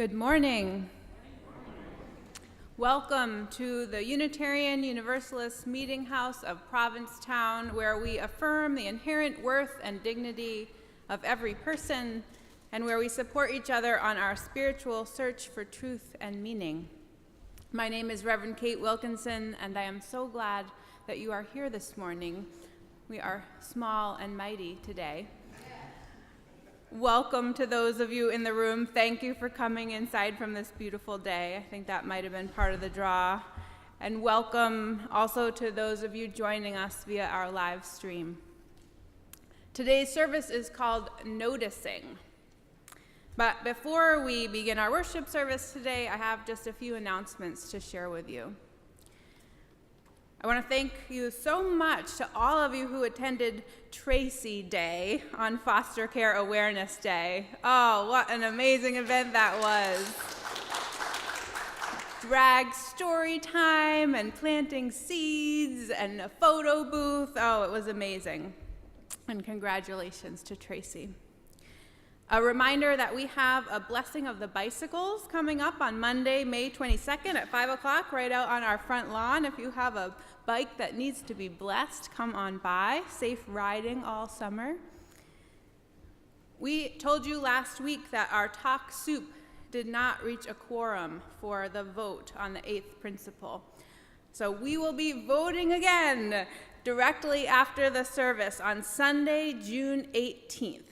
Good morning. Welcome to the Unitarian Universalist Meetinghouse of Provincetown, where we affirm the inherent worth and dignity of every person and where we support each other on our spiritual search for truth and meaning. My name is Reverend Kate Wilkinson, and I am so glad that you are here this morning. We are small and mighty today. Welcome to those of you in the room. Thank you for coming inside from this beautiful day. I think that might have been part of the draw. And welcome also to those of you joining us via our live stream. Today's service is called Noticing. But before we begin our worship service today, I have just a few announcements to share with you. I want to thank you so much to all of you who attended Tracy Day on Foster Care Awareness Day. Oh, what an amazing event that was. Drag story time and planting seeds and a photo booth. Oh, it was amazing. And congratulations to Tracy. A reminder that we have a blessing of the bicycles coming up on Monday, May 22nd at 5 o'clock right out on our front lawn. If you have a bike that needs to be blessed, come on by. Safe riding all summer. We told you last week that our talk soup did not reach a quorum for the vote on the 8th principle. So we will be voting again directly after the service on Sunday, June 18th.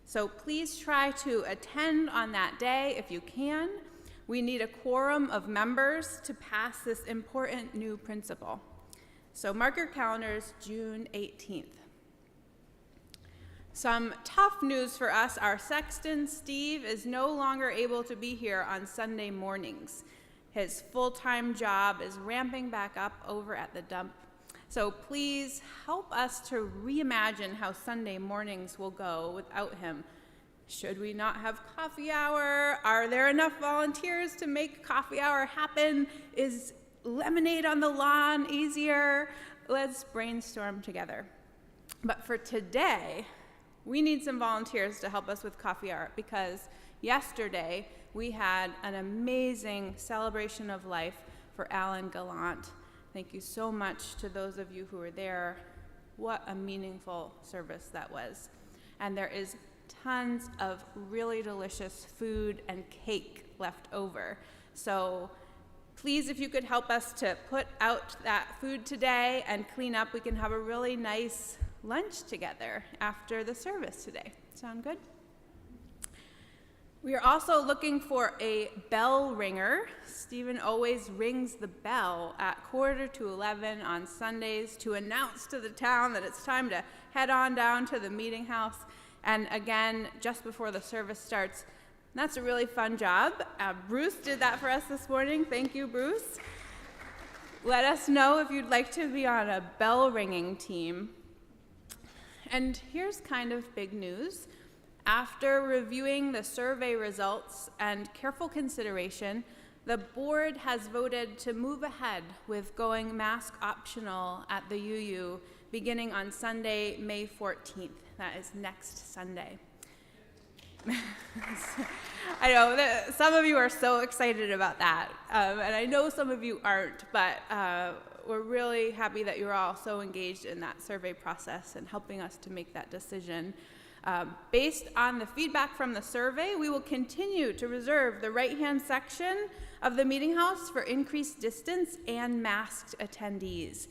So please try to attend on that day if you can. We need a quorum of members to pass this important new principle. So mark your calendars, June 18th. Some tough news for us. Our sexton, Steve, is no longer able to be here on Sunday mornings. His full-time job is ramping back up over at the dump. So please help us to reimagine how Sunday mornings will go without him. Should we not have coffee hour? Are there enough volunteers to make coffee hour happen? Is lemonade on the lawn easier? Let's brainstorm together. But for today, we need some volunteers to help us with coffee hour because yesterday we had an amazing celebration of life for Alan Gallant. Thank you so much to those of you who were there. What a meaningful service that was. And there is tons of really delicious food and cake left over. So please, if you could help us to put out that food today and clean up, we can have a really nice lunch together after the service today. Sound good? We are also looking for a bell ringer. Stephen always rings the bell at 11:45 on Sundays to announce to the town that it's time to head on down to the Meetinghouse. And again, just before the service starts. That's a really fun job. Bruce did that for us this morning. Thank you, Bruce. Let us know if you'd like to be on a bell ringing team. And here's kind of big news. After reviewing the survey results and careful consideration, the board has voted to move ahead with going mask optional at the UU beginning on Sunday, May 14th. That is next Sunday. I know that some of you are so excited about that, and I know some of you aren't, but we're really happy that you're all so engaged in that survey process and helping us to make that decision. Based on the feedback from the survey, we will continue to reserve the right-hand section of the Meetinghouse for increased distance and masked attendees.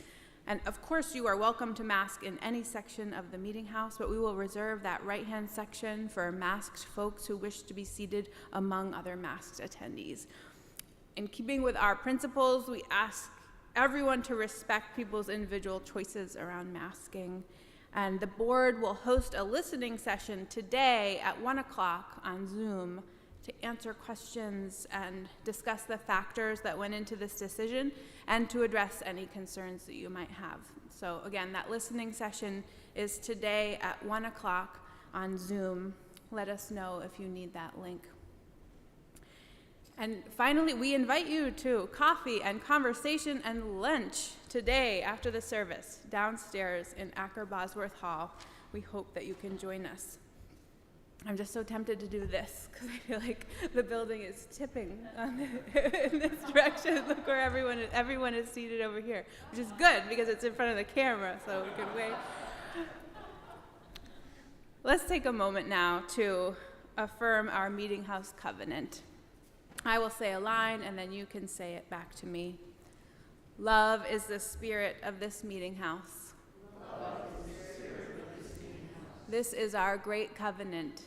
And of course, you are welcome to mask in any section of the Meetinghouse, but we will reserve that right-hand section for masked folks who wish to be seated among other masked attendees. In keeping with our principles, we ask everyone to respect people's individual choices around masking. And the board will host a listening session today at 1 o'clock on Zoom to answer questions and discuss the factors that went into this decision and to address any concerns that you might have. So again, that listening session is today at 1 o'clock on Zoom. Let us know if you need that link. And finally, we invite you to coffee and conversation and lunch today after the service downstairs in Acker Bosworth Hall. We hope that you can join us. I'm just so tempted to do this because I feel like the building is tipping in this direction. Look where everyone is seated over here, which is good because it's in front of the camera, so we can wait. Let's take a moment now to affirm our Meetinghouse covenant. I will say a line and then you can say it back to me. Love is the spirit of this Meetinghouse. This is our great covenant.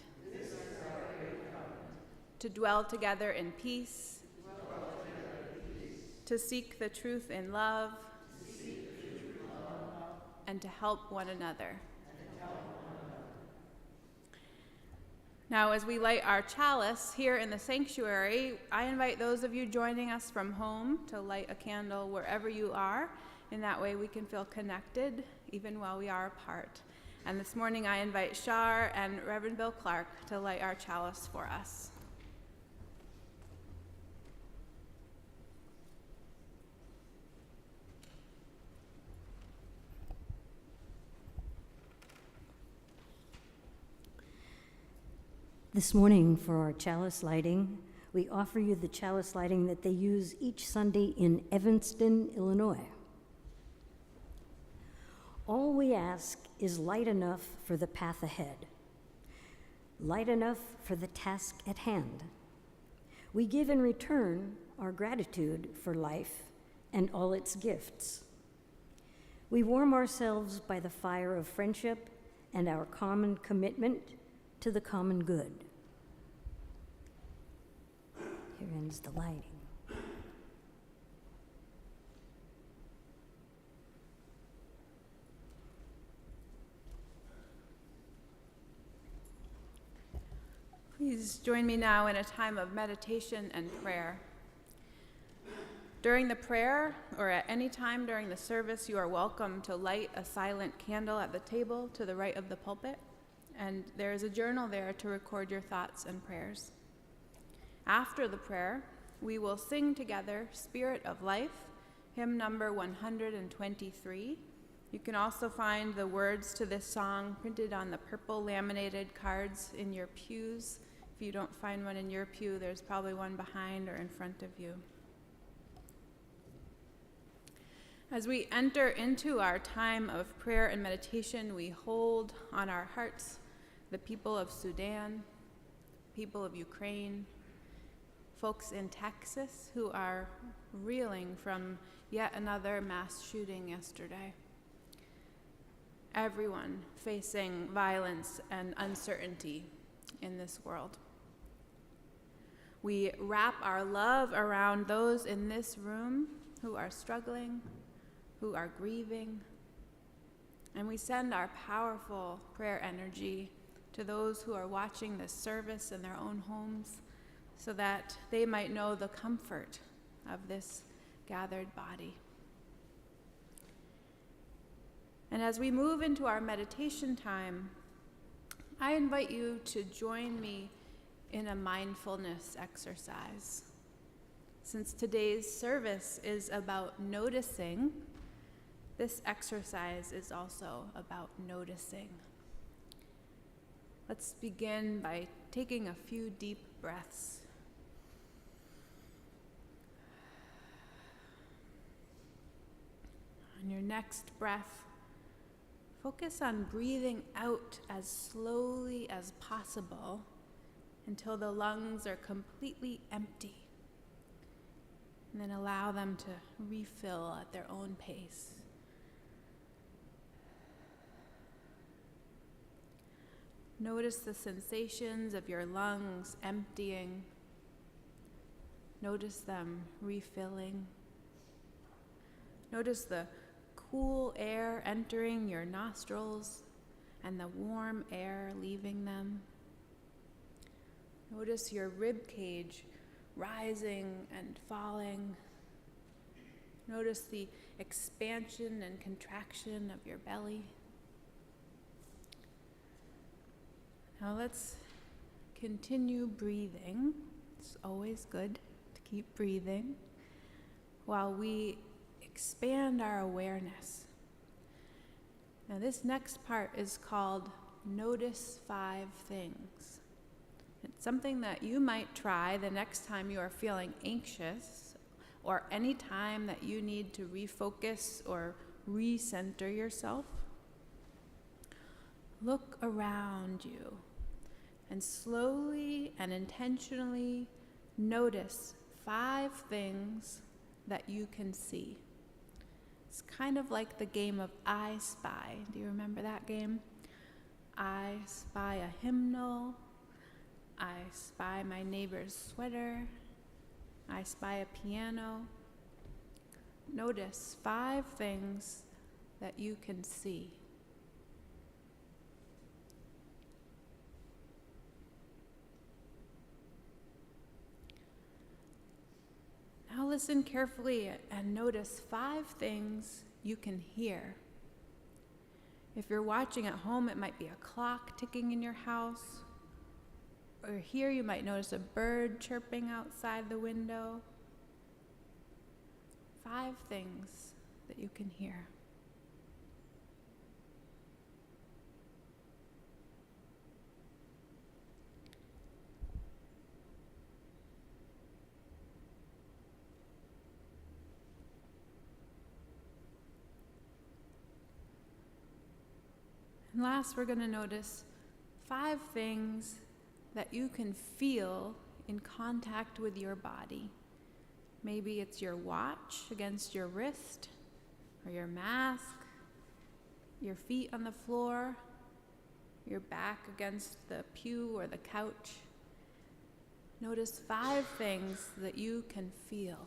To dwell together in peace. To seek the truth in love. And to help one another. Now, as we light our chalice here in the sanctuary, I invite those of you joining us from home to light a candle wherever you are. In that way, we can feel connected even while we are apart. And this morning, I invite Shar and Reverend Bill Clark to light our chalice for us. This morning, for our chalice lighting, we offer you the chalice lighting that they use each Sunday in Evanston, Illinois. All we ask is light enough for the path ahead, light enough for the task at hand. We give in return our gratitude for life and all its gifts. We warm ourselves by the fire of friendship and our common commitment to the common good. Here ends the lighting. Please join me now in a time of meditation and prayer. During the prayer, or at any time during the service, you are welcome to light a silent candle at the table to the right of the pulpit, and there is a journal there to record your thoughts and prayers. After the prayer, we will sing together Spirit of Life, hymn number 123. You can also find the words to this song printed on the purple laminated cards in your pews. If you don't find one in your pew, there's probably one behind or in front of you. As we enter into our time of prayer and meditation, we hold on our hearts the people of Sudan, people of Ukraine, folks in Texas who are reeling from yet another mass shooting yesterday. Everyone facing violence and uncertainty in this world. We wrap our love around those in this room who are struggling, who are grieving, and we send our powerful prayer energy to those who are watching this service in their own homes so that they might know the comfort of this gathered body. And as we move into our meditation time, I invite you to join me in a mindfulness exercise. Since today's service is about noticing, this exercise is also about noticing. Let's begin by taking a few deep breaths. On your next breath, focus on breathing out as slowly as possible until the lungs are completely empty. And then allow them to refill at their own pace. Notice the sensations of your lungs emptying. Notice them refilling. Notice the cool air entering your nostrils and the warm air leaving them. Notice your rib cage rising and falling. Notice the expansion and contraction of your belly. Now let's continue breathing. It's always good to keep breathing while we expand our awareness. Now this next part is called Notice 5 Things. It's something that you might try the next time you are feeling anxious or any time that you need to refocus or recenter yourself. Look around you and slowly and intentionally notice 5 things that you can see. It's kind of like the game of I Spy. Do you remember that game? I spy a hymnal. I spy my neighbor's sweater. I spy a piano. Notice 5 things that you can see. Now listen carefully and notice 5 things you can hear. If you're watching at home, it might be a clock ticking in your house. Or here you might notice a bird chirping outside the window. 5 things that you can hear. And last, we're going to notice 5 things that you can feel in contact with your body. Maybe it's your watch against your wrist, or your mask, your feet on the floor, your back against the pew or the couch. Notice 5 things that you can feel.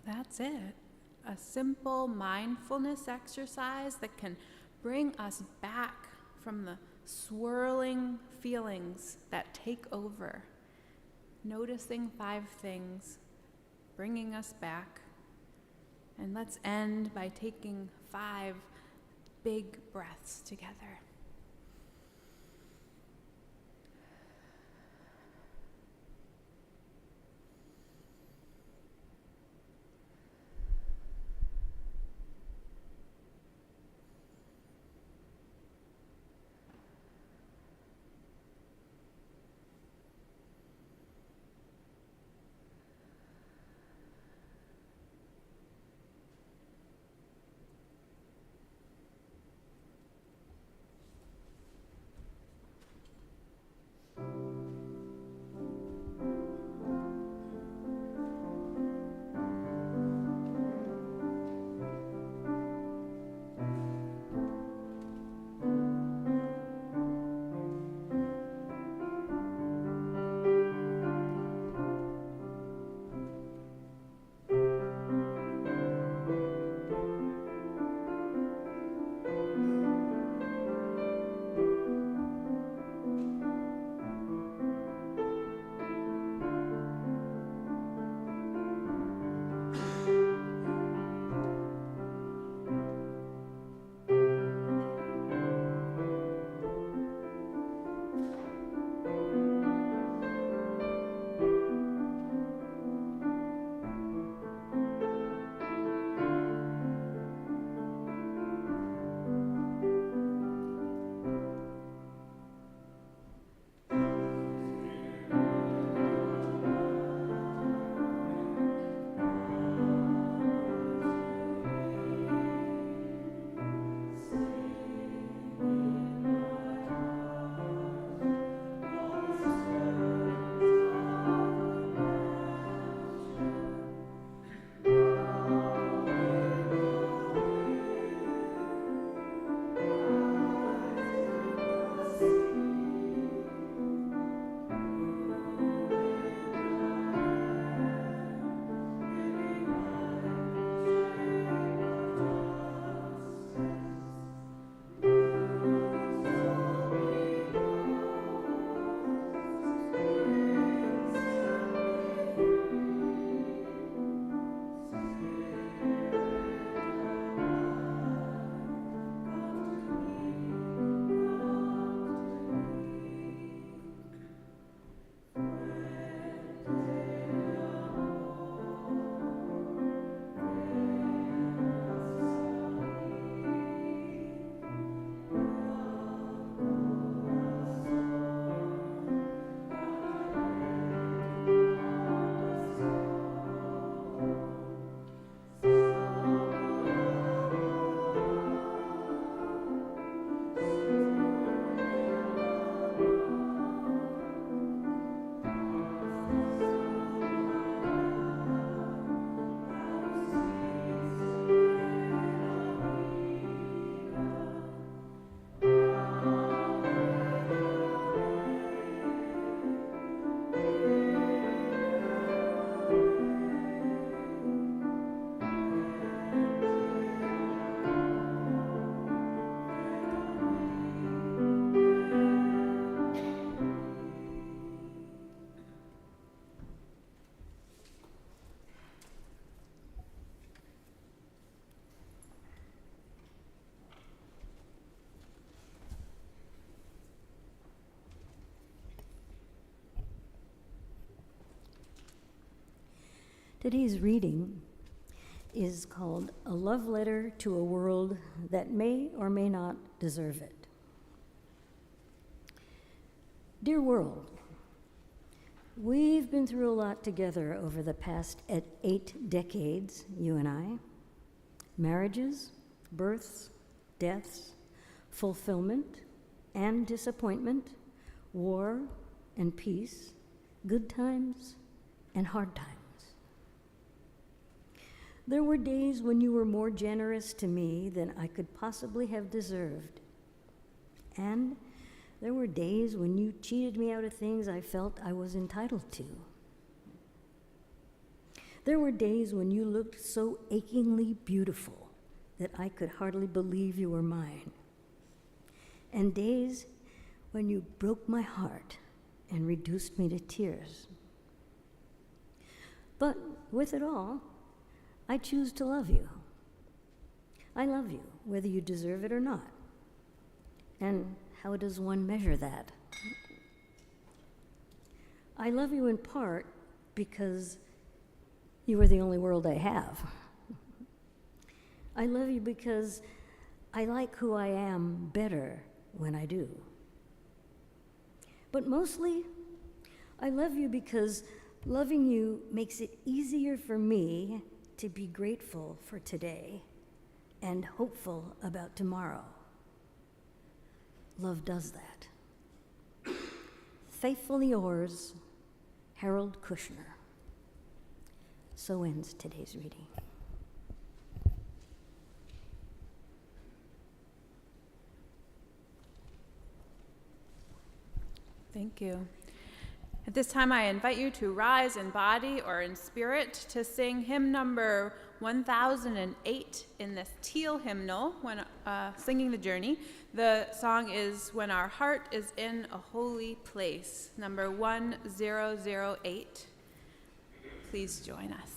That's it. A simple mindfulness exercise that can bring us back from the swirling feelings that take over. Noticing 5 things, bringing us back. And let's end by taking 5 big breaths together. Today's reading is called A Love Letter to a World That May or May Not Deserve It. Dear world, we've been through a lot together over the past 8 decades, you and I. Marriages, births, deaths, fulfillment and disappointment, war and peace, good times and hard times. There were days when you were more generous to me than I could possibly have deserved. And there were days when you cheated me out of things I felt I was entitled to. There were days when you looked so achingly beautiful that I could hardly believe you were mine. And days when you broke my heart and reduced me to tears. But with it all, I choose to love you. I love you, whether you deserve it or not. And how does one measure that? I love you in part because you are the only world I have. I love you because I like who I am better when I do. But mostly, I love you because loving you makes it easier for me to be grateful for today and hopeful about tomorrow. Love does that. Faithfully yours, Harold Kushner. So ends today's reading. Thank you. At this time, I invite you to rise in body or in spirit to sing hymn number 1008 in this teal hymnal when singing the journey. The song is When Our Heart is in a Holy Place, number 1008. Please join us.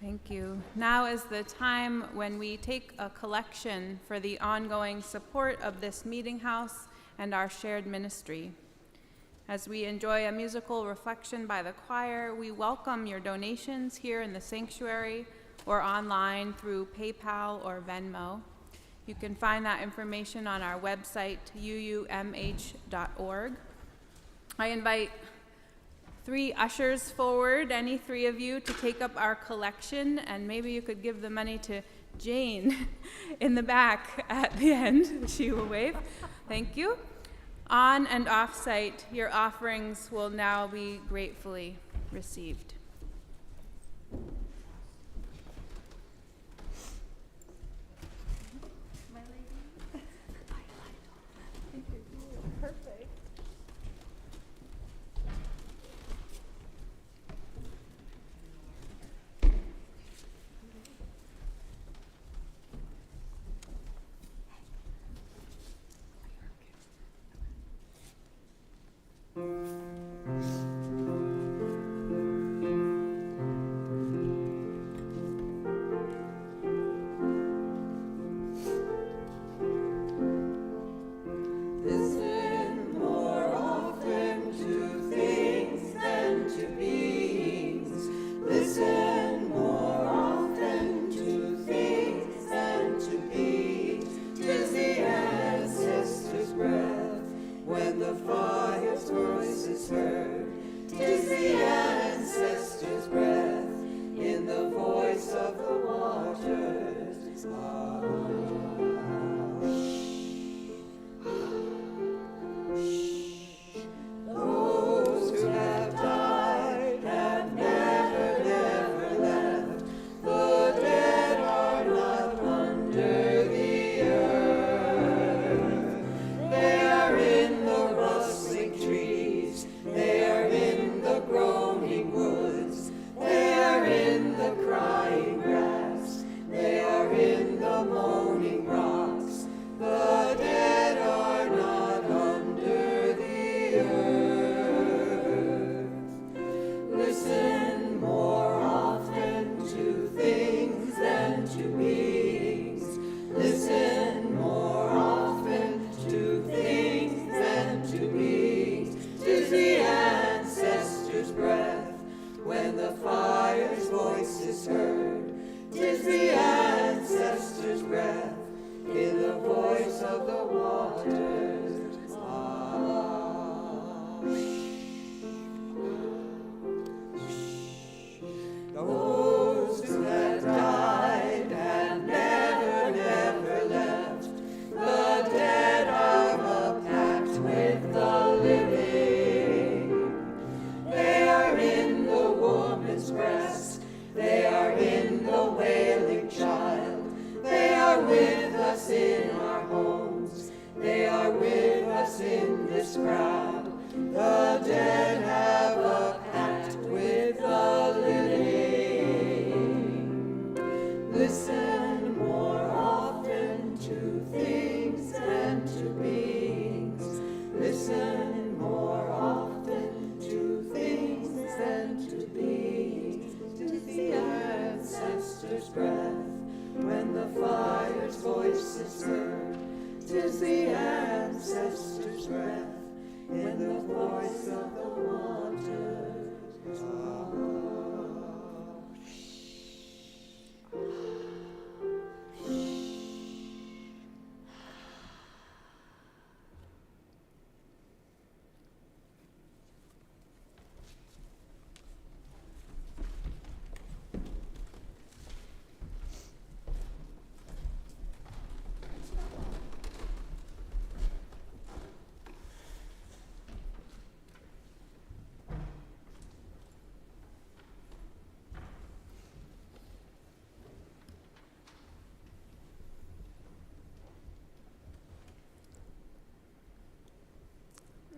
Thank you. Now is the time when we take a collection for the ongoing support of this meeting house and our shared ministry. As we enjoy a musical reflection by the choir, we welcome your donations here in the sanctuary or online through PayPal or Venmo. You can find that information on our website, uumh.org. I invite 3 ushers forward, any 3 of you, to take up our collection, and maybe you could give the money to Jane in the back at the end. She will wave. Thank you. On and off site, your offerings will now be gratefully received. Perfect. Listen more often to things than to beings. Listen more often to things than to beings. 'Tis the ancestors' breath when the fire's voice is heard. 'Tis the ancestors' breath in the voice of the waters. Those who have died have never, never left. The dead are not under the earth. They are in the rustling trees. They are in the groaning woods. They are in the crying grass. They are in the moaning rocks. The dead are not under the earth. Listen more often to things than to beings. Listen more often to things than to beings. 'Tis the ancestors' breath when the fire's voice is heard. 'Tis the ancestors' breath in the voice of the waters. Those who have died and never, never left. The dead are a pact with the living. They are in the woman's breast. They are in the wailing child. They are with us in our homes. They are with us in this crowd. The dead have a pact with the living. Listen more often to things than to beings. Listen more often to things than to beings. 'Tis the ancestors' breath when the fire's voice is heard. 'Tis the ancestors' breath in the voice of the waters.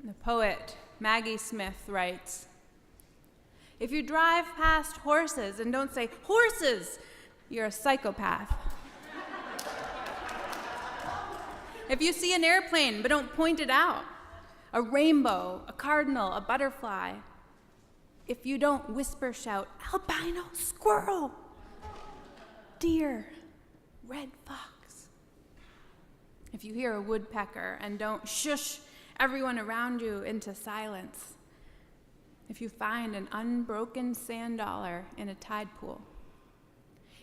The poet Maggie Smith writes, "If you drive past horses and don't say, 'Horses!' you're a psychopath. If you see an airplane but don't point it out, a rainbow, a cardinal, a butterfly, if you don't whisper shout, 'Albino squirrel!' Deer, red fox. If you hear a woodpecker and don't shush everyone around you into silence. If you find an unbroken sand dollar in a tide pool,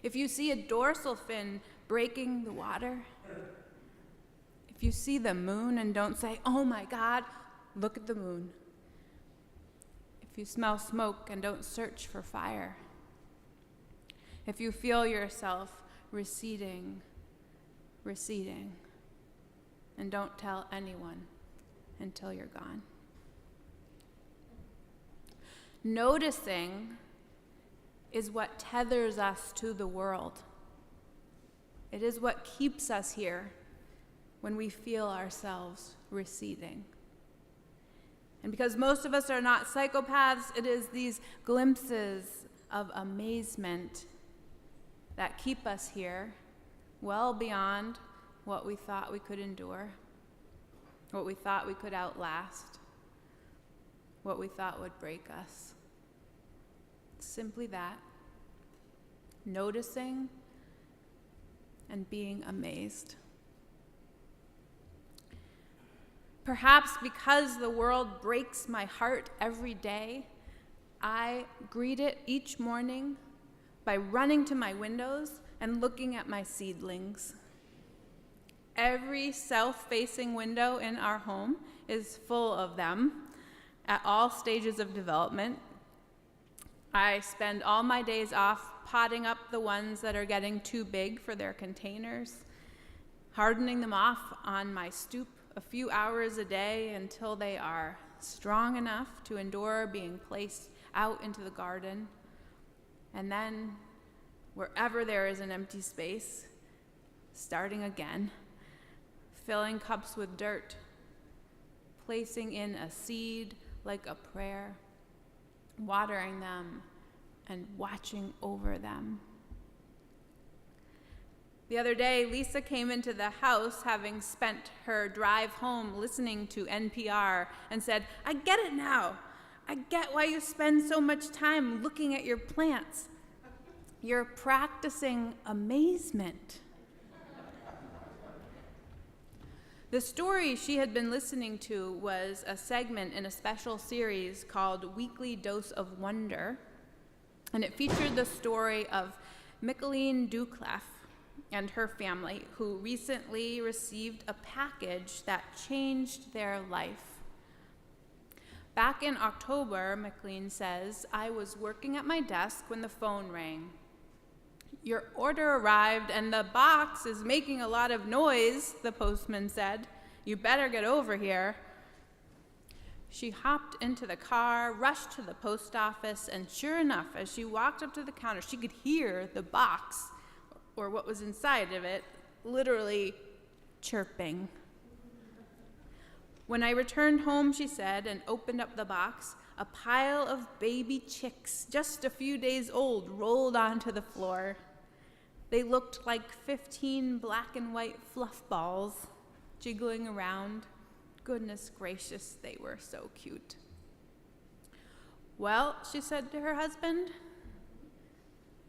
if you see a dorsal fin breaking the water, if you see the moon and don't say, "Oh my God, look at the moon," if you smell smoke and don't search for fire, if you feel yourself receding, and don't tell anyone until you're gone. Noticing is what tethers us to the world. It is what keeps us here when we feel ourselves receding. And because most of us are not psychopaths, it is these glimpses of amazement that keep us here well beyond what we thought we could endure, what we thought we could outlast, what we thought would break us. Simply that, noticing and being amazed. Perhaps because the world breaks my heart every day, I greet it each morning by running to my windows and looking at my seedlings. Every south-facing window in our home is full of them at all stages of development. I spend all my days off potting up the ones that are getting too big for their containers, hardening them off on my stoop a few hours a day until they are strong enough to endure being placed out into the garden. And then, wherever there is an empty space, starting again, filling cups with dirt, placing in a seed like a prayer, watering them and watching over them. The other day, Lisa came into the house having spent her drive home listening to NPR and said, "I get it now. I get why you spend so much time looking at your plants. You're practicing amazement." The story she had been listening to was a segment in a special series called Weekly Dose of Wonder, and it featured the story of Micheline Duclef and her family, who recently received a package that changed their life. Back in October, Micheline says, "I was working at my desk when the phone rang. 'Your order arrived and the box is making a lot of noise,' the postman said. 'You better get over here.' She hopped into the car, rushed to the post office, and sure enough, as she walked up to the counter, she could hear the box, or what was inside of it, literally chirping. When I returned home," she said, and opened up the box, "a pile of baby chicks, just a few days old, rolled onto the floor. They looked like 15 black and white fluff balls, jiggling around. Goodness gracious, they were so cute." "Well," she said to her husband,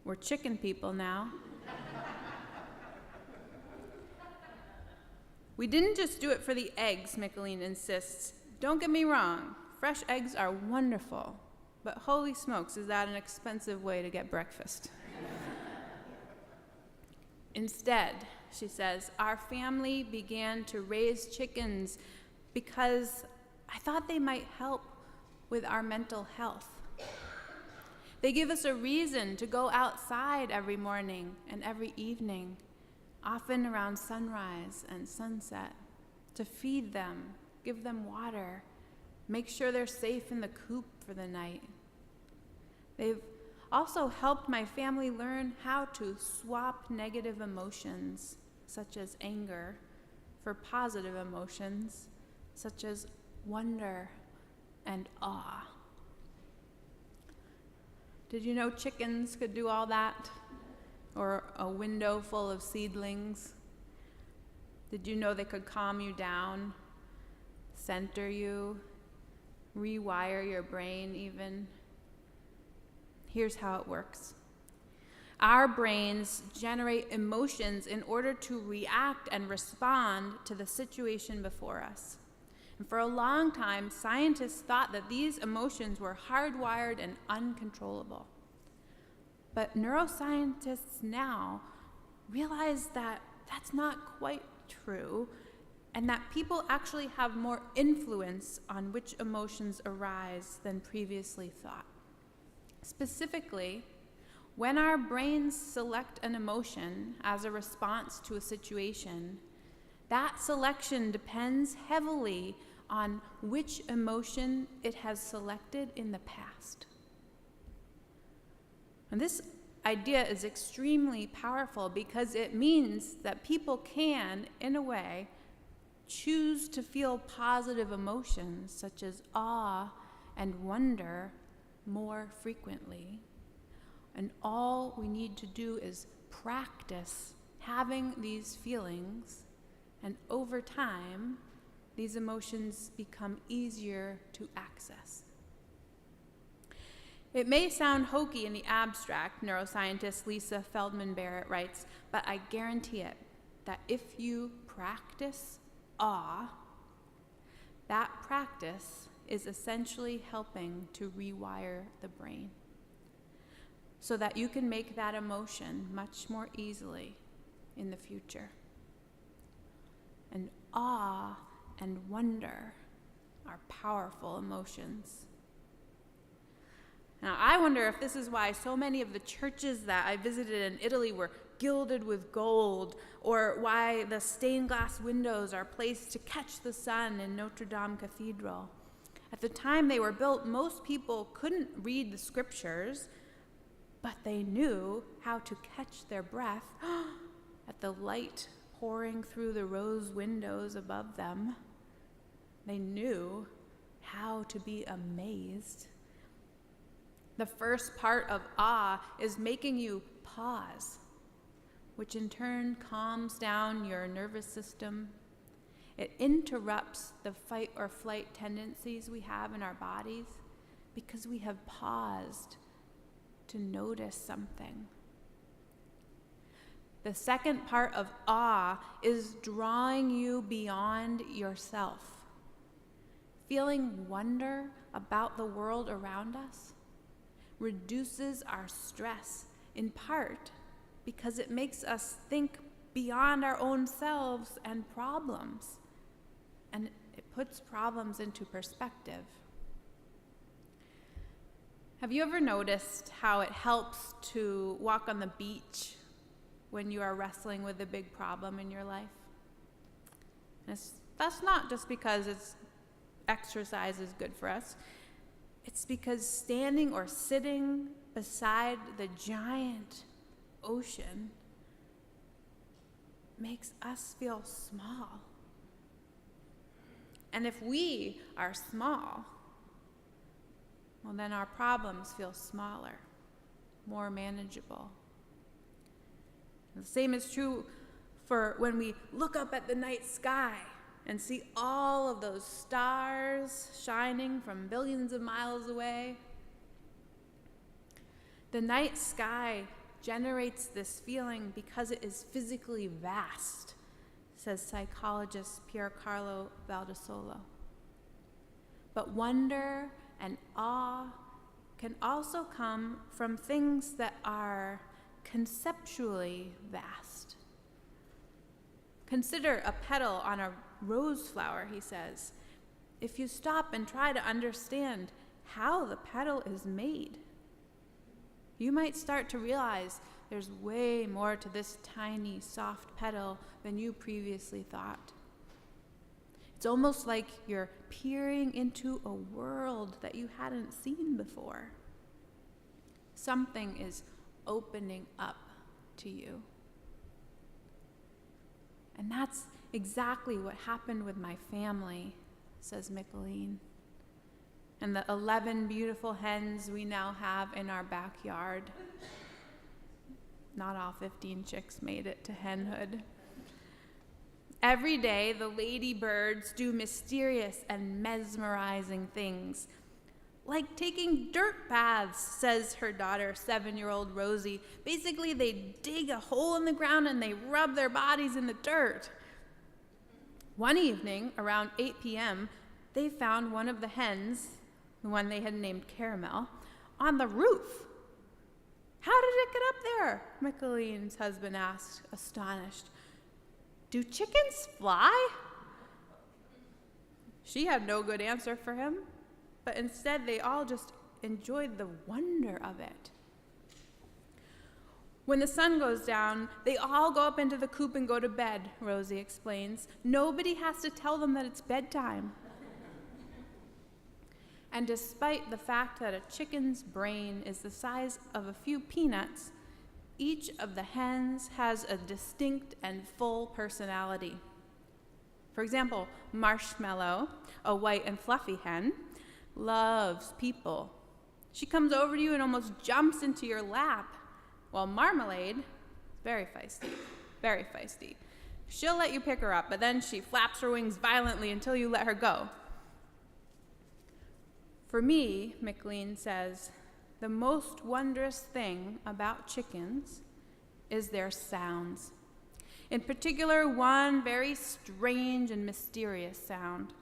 "we're chicken people now." "We didn't just do it for the eggs," Micheline insists. "Don't get me wrong, fresh eggs are wonderful, but holy smokes, is that an expensive way to get breakfast?" "Instead," she says, "our family began to raise chickens because I thought they might help with our mental health. They give us a reason to go outside every morning and every evening, often around sunrise and sunset, to feed them, give them water, make sure they're safe in the coop for the night. They've also helped my family learn how to swap negative emotions, such as anger, for positive emotions, such as wonder and awe." Did you know chickens could do all that? Or a window full of seedlings? Did you know they could calm you down, center you, rewire your brain even? Here's how it works. Our brains generate emotions in order to react and respond to the situation before us. And for a long time, scientists thought that these emotions were hardwired and uncontrollable. But neuroscientists now realize that that's not quite true, and that people actually have more influence on which emotions arise than previously thought. Specifically, when our brains select an emotion as a response to a situation, that selection depends heavily on which emotion it has selected in the past. And this idea is extremely powerful because it means that people can, in a way, choose to feel positive emotions such as awe and wonder more frequently. And all we need to do is practice having these feelings, and over time, these emotions become easier to access. It may sound hokey in the abstract, neuroscientist Lisa Feldman Barrett writes, but I guarantee it that if you practice awe, that practice is essentially helping to rewire the brain so that you can make that emotion much more easily in the future. And awe and wonder are powerful emotions. Now, I wonder if this is why so many of the churches that I visited in Italy were gilded with gold, or why the stained glass windows are placed to catch the sun in Notre Dame Cathedral. At the time they were built, most people couldn't read the scriptures, but they knew how to catch their breath at the light pouring through the rose windows above them. They knew how to be amazed. The first part of awe is making you pause, which in turn calms down your nervous system. It interrupts the fight or flight tendencies we have in our bodies because we have paused to notice something. The second part of awe is drawing you beyond yourself. Feeling wonder about the world around us reduces our stress, in part because it makes us think beyond our own selves and problems, and it puts problems into perspective. Have you ever noticed how it helps to walk on the beach when you are wrestling with a big problem in your life? That's not just because exercise is good for us. It's because standing or sitting beside the giant ocean makes us feel small. And if we are small, well, then our problems feel smaller, more manageable. The same is true for when we look up at the night sky and see all of those stars shining from billions of miles away. The night sky generates this feeling because it is physically vast, says psychologist Piercarlo Valdesolo. But wonder and awe can also come from things that are conceptually vast. Consider a petal on a rose flower, he says. If you stop and try to understand how the petal is made, you might start to realize there's way more to this tiny, soft petal than you previously thought. It's almost like you're peering into a world that you hadn't seen before. Something is opening up to you. And that's exactly what happened with my family, says Micheline, and the 11 beautiful hens we now have in our backyard. Not all 15 chicks made it to henhood. Every day, the ladybirds do mysterious and mesmerizing things, like taking dirt baths, says her daughter, 7-year-old Rosie. Basically, they dig a hole in the ground and they rub their bodies in the dirt. One evening, around 8 p.m., they found one of the hens, the one they had named Caramel, on the roof. "How did it get up there?" Micheline's husband asked, astonished. "Do chickens fly?" She had no good answer for him, but instead they all just enjoyed the wonder of it. When the sun goes down, they all go up into the coop and go to bed, Rosie explains. Nobody has to tell them that it's bedtime. And despite the fact that a chicken's brain is the size of a few peanuts, each of the hens has a distinct and full personality. For example, Marshmallow, a white and fluffy hen, loves people. She comes over to you and almost jumps into your lap, while Marmalade, very feisty. She'll let you pick her up, but then she flaps her wings violently until you let her go. For me, Micheline says, the most wondrous thing about chickens is their sounds. In particular, one very strange and mysterious sound.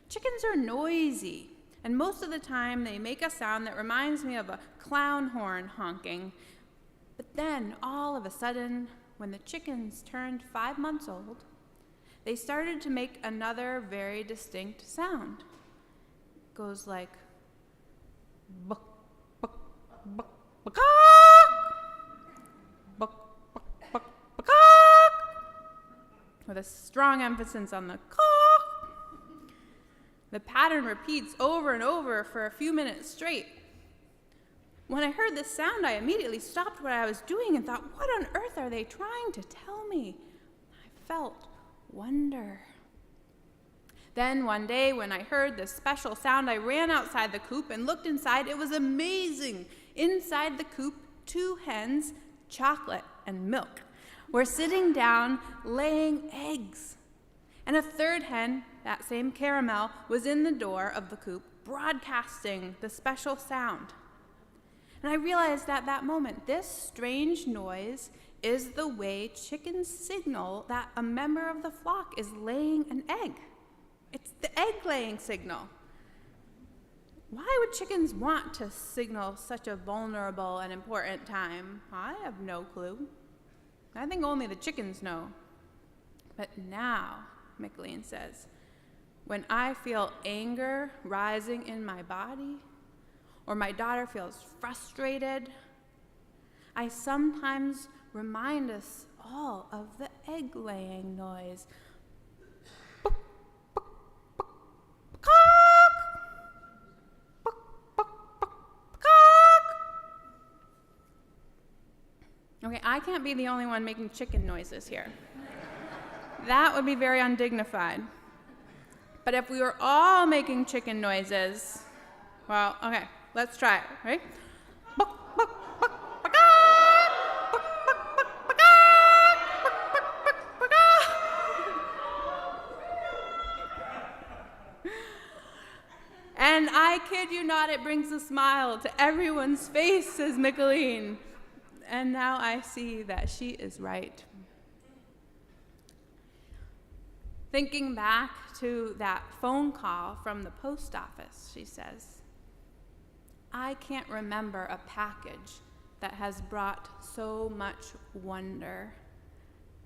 Chickens are noisy, and most of the time they make a sound that reminds me of a clown horn honking. But then, all of a sudden, when the chickens turned 5 months old, they started to make another very distinct sound. It goes like, buck, buck, buck, buck, buck, buck, buck, buck, with a strong emphasis on the caw. The pattern repeats over and over for a few minutes straight. When I heard this sound, I immediately stopped what I was doing and thought, what on earth are they trying to tell me? I felt wonder. Then one day when I heard this special sound, I ran outside the coop and looked inside. It was amazing. Inside the coop, 2 hens, Chocolate and Milk, were sitting down laying eggs. And a 3rd hen, that same Caramel, was in the door of the coop broadcasting the special sound. And I realized at that moment, this strange noise is the way chickens signal that a member of the flock is laying an egg. It's the egg-laying signal. Why would chickens want to signal such a vulnerable and important time? I have no clue. I think only the chickens know. But now, Micheline says, when I feel anger rising in my body, or my daughter feels frustrated, I sometimes remind us all of the egg-laying noise. Buck, buck, buck, cock! Buck, buck, buck, cock! Okay, I can't be the only one making chicken noises here. That would be very undignified. But if we were all making chicken noises, well, okay. Let's try it, right? Buck, buck, buck, buck, ah! Buck, buck, buck, buck, ah! Buck, buck, buck, buck, ah! And I kid you not, it brings a smile to everyone's face, says Micheline. And now I see that she is right. Thinking back to that phone call from the post office, she says, I can't remember a package that has brought so much wonder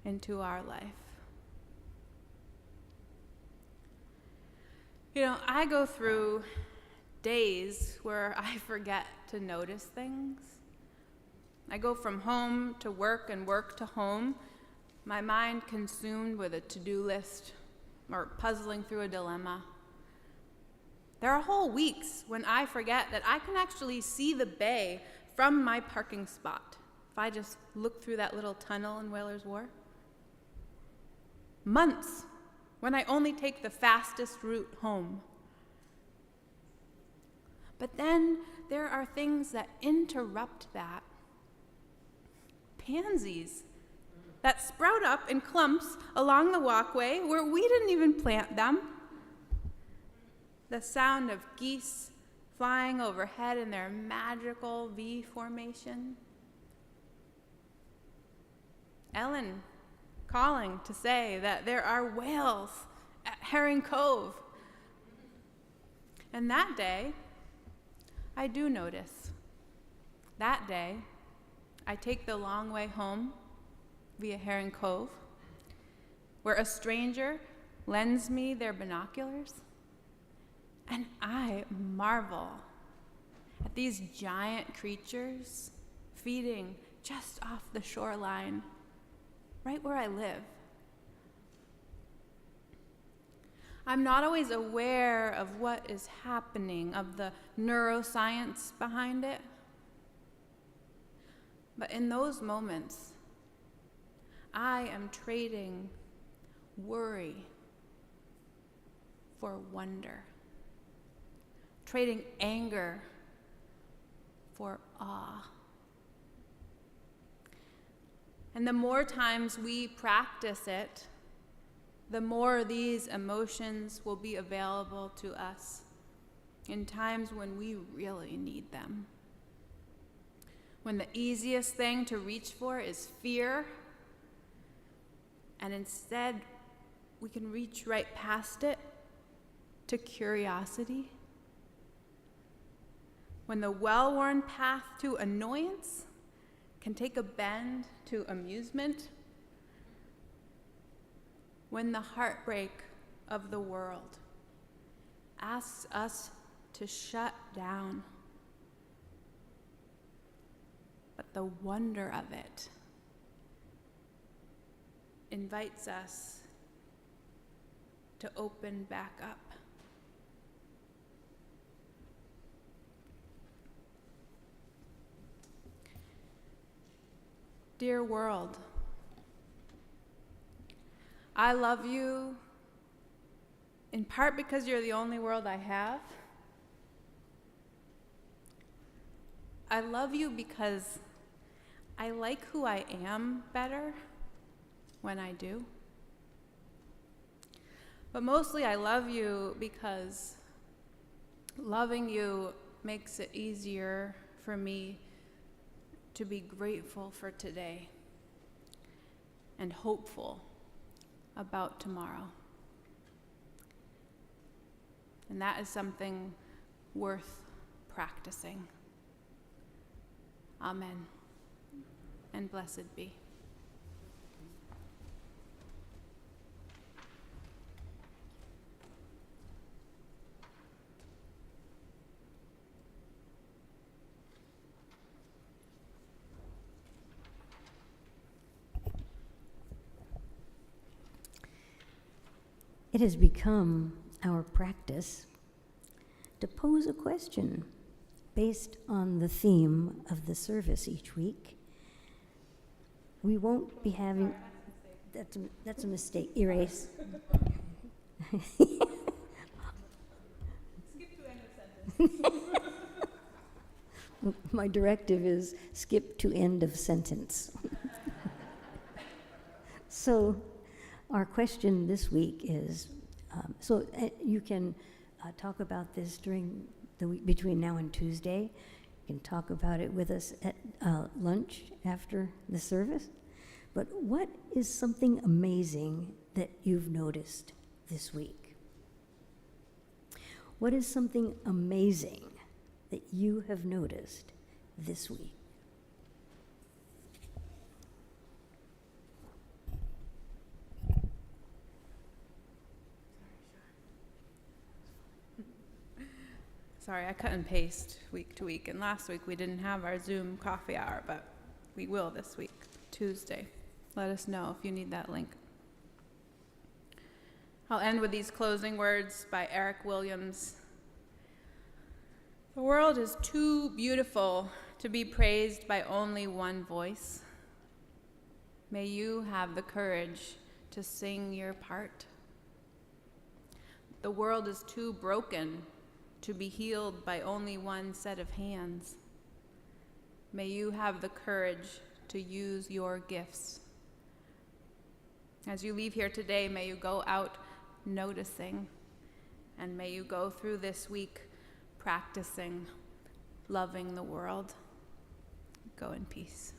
into our life. You know, I go through days where I forget to notice things. I go from home to work and work to home, my mind consumed with a to-do list or puzzling through a dilemma. There are whole weeks when I forget that I can actually see the bay from my parking spot if I just look through that little tunnel in Whalers Wharf. Months when I only take the fastest route home. But then there are things that interrupt that. Pansies that sprout up in clumps along the walkway where we didn't even plant them. The sound of geese flying overhead in their magical V formation. Ellen calling to say that there are whales at Herring Cove. And that day, I do notice. That day, I take the long way home via Heron Cove, where a stranger lends me their binoculars, and I marvel at these giant creatures feeding just off the shoreline, right where I live. I'm not always aware of what is happening, of the neuroscience behind it. But in those moments, I am trading worry for wonder, trading anger for awe. And the more times we practice it, the more these emotions will be available to us in times when we really need them. When the easiest thing to reach for is fear, and instead we can reach right past it to curiosity. When the well-worn path to annoyance can take a bend to amusement. When the heartbreak of the world asks us to shut down, but the wonder of it invites us to open back up. Dear world, I love you in part because you're the only world I have. I love you because I like who I am better when I do. But mostly I love you because loving you makes it easier for me to be grateful for today and hopeful about tomorrow. And that is something worth practicing. Amen. And blessed be. It has become our practice to pose a question based on the theme of the service each week. We won't be having, that's a mistake, erase. Skip to end of sentence. My directive is skip to end of sentence. So our question this week is, you can talk about this during the week between now and Tuesday. You can talk about it with us at lunch after the service. But what is something amazing that you've noticed this week? What is something amazing that you have noticed this week? Sorry, I cut and paste week to week, and last week we didn't have our Zoom coffee hour, but we will this week, Tuesday. Let us know if you need that link. I'll end with these closing words by Eric Williams. The world is too beautiful to be praised by only one voice. May you have the courage to sing your part. The world is too broken to be healed by only one set of hands. May you have the courage to use your gifts. As you leave here today, may you go out noticing, and may you go through this week practicing loving the world. Go in peace.